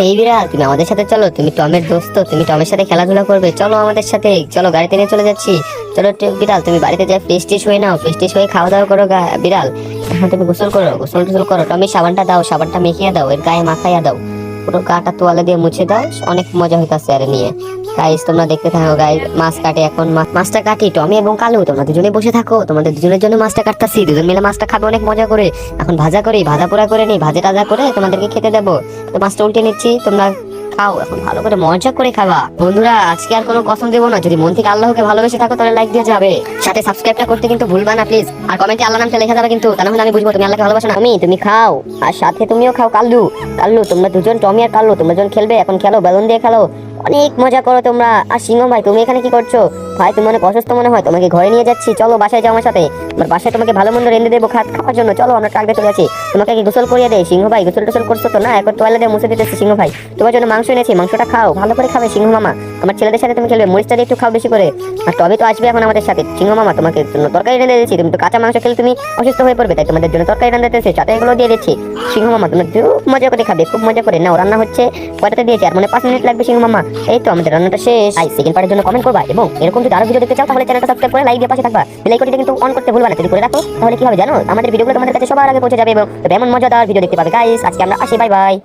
এই বিড়াল, তুমি আমাদের সাথে চলো, তুমি টমের দোস্ত, তুমি টমের সাথে খেলাধুলা করবে, চলো আমাদের সাথে, চলো গাড়িতে নিয়ে চলে যাচ্ছি। চলো বিড়াল, তুমি বাড়িতে যাই ফ্রেশ ট্রেশ হয়ে নাও, ফ্রেশ ট্রেশ হয়ে খাওয়া দাওয়া করো বিড়াল। হ্যাঁ, তুমি গোসল করো, গোসল টোসল করো, টমি সাবানটা দাও, সাবানটা মেখিয়ে দাও, এর গায়ে মাখাইয়া দাও, পুরো গাটা তোয়ালে দিয়ে মুছে দাও। অনেক মজা হইতাছে আরে নিয়ে। গাইস তোমরা দেখতে থাকো, গাইস মাছ কাটে এখন, মাছটা কাটি টমি এবং কালু, তোমরা দুজনে বসে থাকো, তোমাদের দুজনের জন্য মাছটা কাটতাছি, দুজন মিলে মাছটা খাবে অনেক মজা করে। এখন ভাজা করি, ভাজা পোড়া করে নি, ভাজা টাজা করে তোমাদেরকে খেতে দেবো। তো মাছটা উল্টে নিচ্ছি, তোমরা খাও এখন, ভালো করে মজা করে খাবা। বন্ধুরা আজকে আর কোনো কসম দেবো না, যদি মন থেকে আল্লাহকে ভালোবেসে থাকো তাহলে লাইক দিয়ে যাবে, সাথে সাবস্ক্রাইবটা করতে কিন্তু ভুলবা না প্লিজ, আর কমেন্টে আল্লাহ নামটা লেখা যাবে কিন্তু, তা না হলে আমি বুঝবো তুমি আল্লাহকে ভালোবাসো না। তুমি খাও, আর সাথে তুমিও খাও। কাল্লু কাল্লু তোমরা দুজন, টমি আর কাল্লু তোমরা দুজন খেলবে, এখন খেলো, বেলুন দিয়ে খেলো, অনেক মজা করো তোমরা। আর সিংহ ভাই তুমি এখানে কি করছো? ভাই তুমি অনেক অসুস্থ মনে হয়, তোমাকে ঘরে নিয়ে যাচ্ছি, চলো বাসায় যাও আমার সাথে, আমার বাসায় তোমাকে ভালো মন্দ রেঁধে দেবো খাওয়ার জন্য, চলো আমরা ট্রাক দিয়ে চলে আছি। তোমাকে কি গোসল করিয়ে দেয় সিংহ ভাই? গোসল টোসল করছো তো না? এখন টয়লেট দিয়ে মুছে দিতেছি সিংহ ভাই, তোমার জন্য মাংস এনেছি, মাংসটা খাও, ভালো করে খাবে সিংহ মামা। আমার ছেলেদের সাথে তুমি খেলবে, মরিচটা দিয়ে একটু খাও বেশি করে। আর টবে তো আসবে এখন আমাদের সাথে, সিংহ মামা তোমাকে জন্য তরকারি রেঁধে দিচ্ছি, তুমি তো কাঁচা মাংস খেলে তুমি অসুস্থ হয়ে পড়বে, তাই তোমাদের জন্য তরকারি রান্না দিতেছি, সাথে এগুলো দিয়ে দিচ্ছি। সিংহ মামা তোমরা খুব মজা করে খাবে, খুব মজা করে নাও। রান্না হচ্ছে কয়টাতে দিয়েছি, আর মানে 5 মিনিট লাগবে সিংহ মামা। এই তো আমাদের রান্নাটা শেষ। সেকেন্ড পার্টের জন্য কমেন্ট করবা, এবং এরকম যদি আরো ভিডিও দেখতে চাও তাহলে চ্যানেলটা সাবস্ক্রাইব করে লাইক দিয়ে পাশে থাকবা। বেল আইকনটা কিন্তু অন করতে ভুলবা না, যদি করে রাখো তাহলে কি হবে জানো, আমাদের ভিডিওগুলো তোমাদের কাছে সবার আগে পৌঁছে যাবে এবং এমন মজাদার ভিডিও দেখতে পাবে। গাইস আজকে আমরা আসি, বাই বাই।